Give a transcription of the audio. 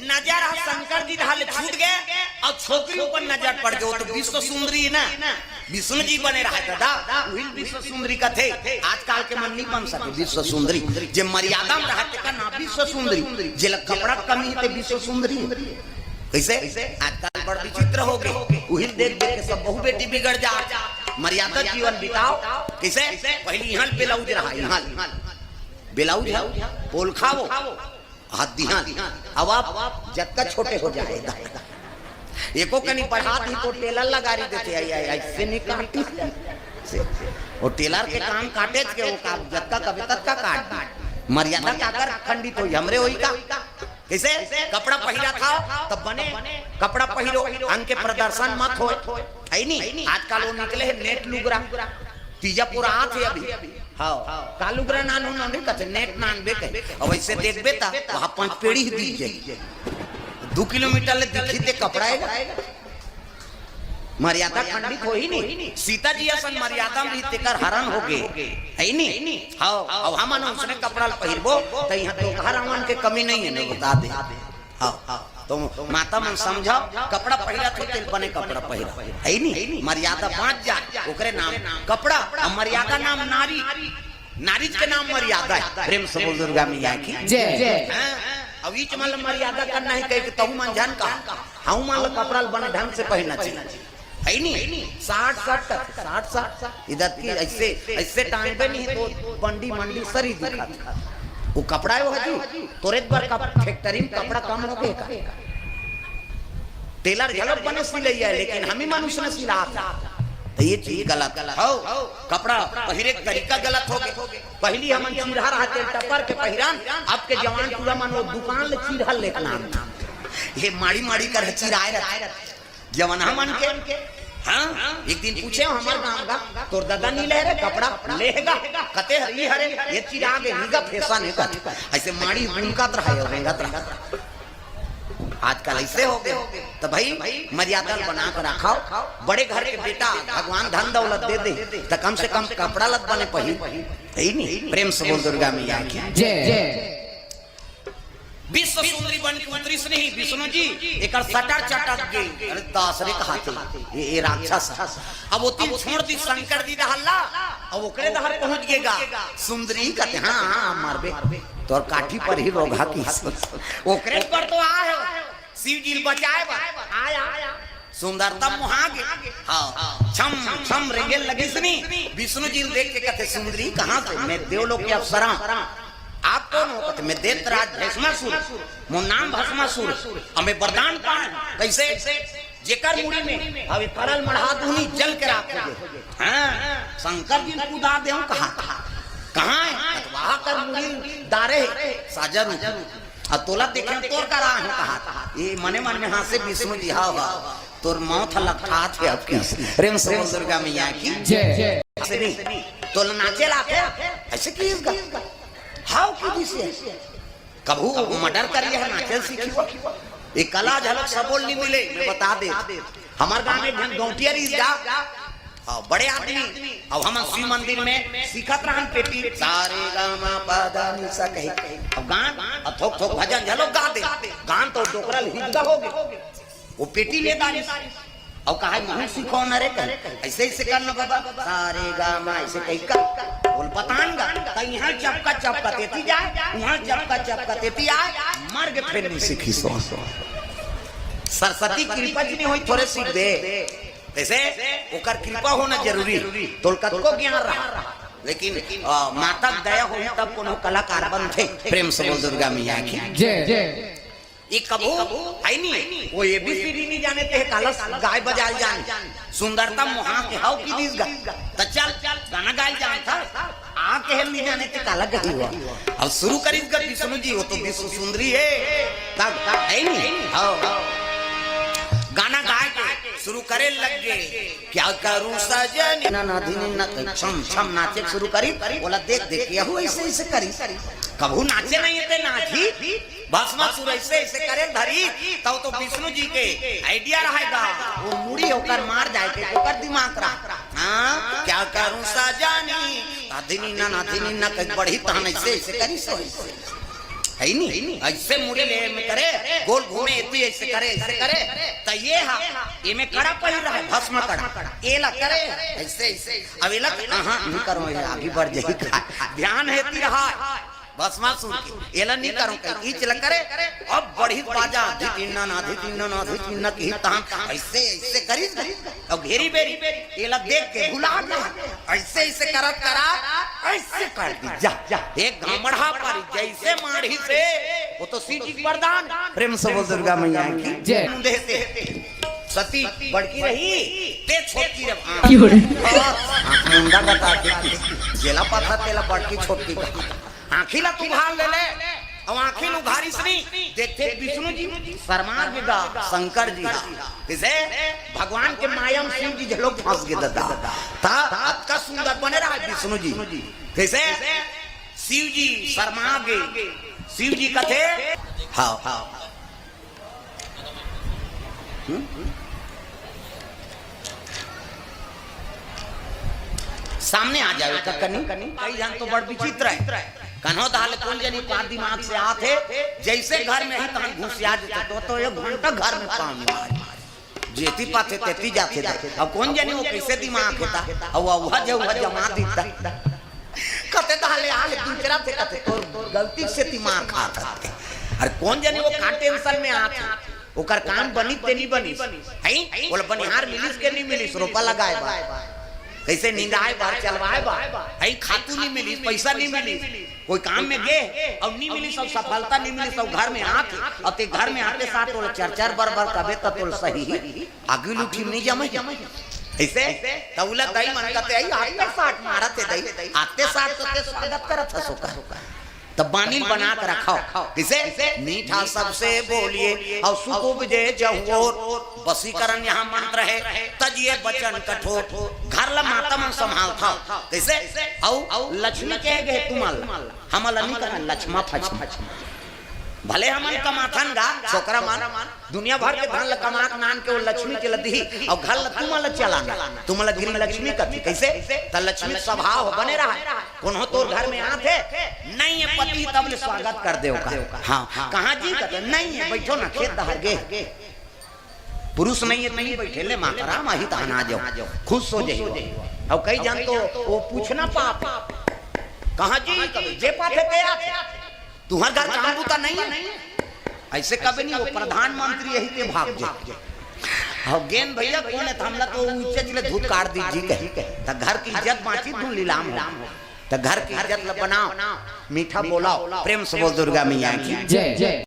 नजर शंकर जी ढाल छूट गए और छोकरी ऊपर नजर पड़ गए। तो विश्व सुंदरी है ना, विष्णु जी बने रहा दादा वही विश्व सुंदरी का थे। आजकल के मन नहीं बन सके विश्व सुंदरी, जे मर्यादा में रहते का ना विश्व सुंदरी, जे कपड़ा कमी है विश्व सुंदरी। कैसे आजकल बड़ विचित्र हो गए, वही देख देख के सब बहु बेटी बिगड़ जा। मर्यादा जीवन बिताओ। कैसे पहले यहाँ ब्लाउज रहा, यहाँ ब्लाउज पोल खाओ हाथ दिहां, अब आप जब तक छोटे हो जाएगा एको कनी बढ़ा दी तो टेलर लगा रही देते ऐसे नहीं काटी और टेलर के काम काटे के वो काम जब तक अभी तक का काट मर्यादा का कर खंडित हो हमरे होई का। कैसे कपड़ा पहिरा था तब बने कपड़ा पहिरो अंग के प्रदर्शन मत हो है नहीं। आजकल वो निकले है नेट लुगरा तीजा पूरा हाथ है अभी हाँ कालुगरा नानू नहीं कहते नेट नान बेके अब ऐसे देख बेता वहां 5 पेड़ी ही बीच जाए 2 किलोमीटर ले दिखते कपड़ा है। मर्यादा खंडित हो ही नहीं। सीता जी असन मर्यादा में तेकर हरण हो गए है नहीं। हाँ अब हम उसने कपड़ा पहिरबो तो यहाँ तो हरावन के कमी नहीं है ना बता दे। हाँ तो माता मन समझाओ कपड़ा पहिरा तो तेल बने कपड़ा पहिरा है नहीं। मर्यादा बांट जा ओकरे नाम कपड़ा और मर्यादा नाम नारी, नारी के नाम मर्यादा है। प्रेम से बोल दुर्गा मैया की जय। अब इच मान मर्यादा करना है कह के तहु मन जान का हाउ मान लो कपड़ा बने ढंग से पहनना चाहिए है नहीं। 60 इधर की ऐसे ऐसे टाइम पे नहीं तो बंडी मंडी सरी दिखा वो कपड़ा है वो हजी तोरे बार का फैक्ट्री में कपड़ा कम हो गया। टेलर गलत बने सिले है लेकिन हम ही मनुष्य ने सिला तो ये चीज गलत हो। कपड़ा पहिरे तरीका गलत हो गया। पहली हम चीरहा रहा तेल टपर के पहिरान आपके जवान पूरा मन वो दुकान ले चीरहा लेकर ये माड़ी माड़ी कर चिराए रहा जवान मन के। हाँ एक दिन पूछे हमारे गांव का तोर दादा नहीं ले रहे कपड़ा लेगा कते हरी हरे ये चीज आगे निगा फैशन है का ऐसे माड़ी बुनकत रहा है रेंगत रहा। आजकल ऐसे हो गए तो भाई मर्यादा बना कर रखाओ। बड़े घर के बेटा भगवान धन दौलत दे दे तो कम से कम कपड़ा लत बने पही नहीं। प्रेम से बोल दुर्गा मैया की जय। विश्व सुंदरी बन के उतरी से नहीं विष्णु जी एक सटर चटक गई। अरे दासरे कहाते ये राक्षस अब वो तीन छोड़ दी शंकर जी रहला अब ओकरे दहर पहुंच गेगा। सुंदरी कहते हां मारबे तोर काठी पर ही रोगा की ओकरे पर तो आ शिव जी बचाए आया सुंदरता मुहा गे। हां छम छम रेंगे लगी सनी विष्णु जी देख के कहते सुंदरी कहां से मैं देवलोक के अप्सरा आप कौन हो कहते मैं दैत्यराज भस्मासुर मोर नाम भस्मासुर हमें वरदान पाए कैसे जेकर मुड़ी में अब तरल मढ़ा दूनी जल के रखोगे। हां शंकर जी कूदा दे हम कहां है वहां कर मुड़ी दारे साजर आ तोला देखे तोर का रहा है कहा ये मने मन में हां से विष्णु जी हां तोर मौत लखा थे आपकी। प्रेम से दुर्गा मैया की जय। ऐसे नहीं तोला नाचे लाते ऐसे की इसका हाउ की दिसे कबू मर्डर करिए है नाचल सीखी एक कला झलक सबोल नहीं मिले मैं बता दे। हमारे गांव में गौटिया री जा बड़े आदमी अब हम शिव मंदिर में सीखत रहन पेटी सारे गामा पदा निसा कहे अब गान अब थोक थोक भजन झलक गा दे गान तो डोकरल हिलता हो गए वो पेटी ले दानी और कहा मैं सीखो न रे ऐसे ऐसे करना बाबा सारे गामा ऐसे कहीं का बोल बताऊंगा तो यहाँ चपका तेती जाए यहाँ चपका तेती आए मर के फिर नहीं सीखी सो सरस्वती कृपा जी ने होई थोड़े सीख दे ऐसे ओकर कृपा होना जरूरी तोलकत को ज्ञान रहा लेकिन माता दया हो तब कोनो कलाकार बनते। प्रेम से बोल दुर्गा मैया की जय। ये कबू है नहीं वो ये भी सीढ़ी नहीं जाने थे कलश गाय बजाल जान सुंदरता मुहा के हाउ की दिस गा तो चल गाना गाय जान था आके हम नहीं जाने थे काला गई हुआ अब शुरू करी इसका विष्णु जी वो तो विश्व सुंदरी है तब है नहीं हां गाना गाय शुरू करे लग गए क्या करूं सजन ना ना धीनी ना छम छम नाचे शुरू करी बोला देख देख ये हुआ ऐसे ऐसे करी कबू नाचे नहीं थे नाची भस्मासुर ऐसे ऐसे करे धरी तब तो विष्णु जी के आइडिया रहेगा वो मुड़ी होकर मार जाए के ओकर दिमाग रहा हां क्या करूं सजनी नाधिनी ना कहीं बढ़ी तान ऐसे ऐसे करी सो है नहीं ऐसे मुड़ी ले में करे गोल घूमे इतनी ऐसे करे तो ये हा ये में कड़ा पड़ रहा है भस्म कड़ा ये ला करे ऐसे ऐसे अब ये ला नहीं करो आगे बढ़ जाएगी ध्यान है ती रहा भस्मा सुन के एला नहीं करो कहीं चल करे अब बड़ी बाजा आधी तीन की ताम ऐसे ऐसे करी अब घेरी बेरी एला देख के भुला ऐसे ऐसे करत करा ऐसे कर दी जा एक गामड़ा पर जैसे माढ़ी से वो तो सीधी वरदान प्रेम से बोल दुर्गा मैया की जय देते सती बड़की रही ते छोटी रे मुंडा बता के जेला पाथा तेला बड़की छोटी आखिला उघार ले और आखिल उघारी से देखते विष्णु जी शर्मार विदा शंकर जी इसे भगवान के माया में शिव जी झलोक फंस गए दादा ता अतका सुंदर बने रहा विष्णु जी कैसे शिव जी शर्मा गए शिव जी कथे हाँ सामने आ जाए कनी कई जान तो बड़ विचित्र है कन्हो दाल कौन जनी का दिमाग से आते जैसे घर में ही तहन घुसिया जेते तो एक घंटा घर में पानी मार जेती पाते तेती जाते अब कौन जनी वो कैसे दिमाग होता अब वह जमा देता कते दाले आले दूसरा से कते तो गलती से दिमाग खाता अरे कौन जनी वो का टेंशन में आते ओकर काम बनी ते नहीं बनी है बोल बनिहार मिलिस के नहीं मिलिस रोपा लगाए बा कैसे नींदाए बार चलवाए बा है खातू नहीं मिली पैसा नहीं मिली कोई काम में गए और नहीं मिली सब सफलता नहीं मिली सब घर में आके और ते घर में आते साथ बोले चार बार कबे तो सही आगे लुठी नहीं जमे ऐसे तौला दई मन कहते आई आते साथ मारते दई आते साथ तो ते स्वागत करत हसो का तब बानी बना कर रखो किसे मीठा सबसे बोलिए और सुकुब जे जहुओर वसीकरण यहाँ मंत्र है तजिए बचन कठोर घर ला माता मन संभाल था कैसे औ लक्ष्मी कह गए तुमल हमल नहीं करना लक्ष्मा फच भले हमन कमाथन गा छोकरा मान दुनिया भर के धन कमात नान के वो लक्ष्मी के लदी और घर तुमल चलाना तुमल गिरी लक्ष्मी कथी कैसे त लक्ष्मी स्वभाव बने रहा कोनो तो घर में आते नहीं है पति तब ले स्वागत कर दे का हां कहां जी कहते नहीं है बैठो ना खेत दहर गे पुरुष नहीं है नहीं बैठे ले मातरा माही तहन आ जाओ खुश हो जाइए और कई जान तो वो पूछना पाप कहां जी कभी जे पाथे ते आते तुम्हार घर काम बूता नहीं है ऐसे कभी नहीं वो प्रधानमंत्री यही के भाग जाए और गेन भैया कौन है हमला तो ऊंचे जिले धूत काट दीजिए तो घर की इज्जत बांची धूल नीलाम हो तो घर की इज्जत बनाओ मीठा बोलाओ प्रेम से बोल दुर्गा मैया की जय जय।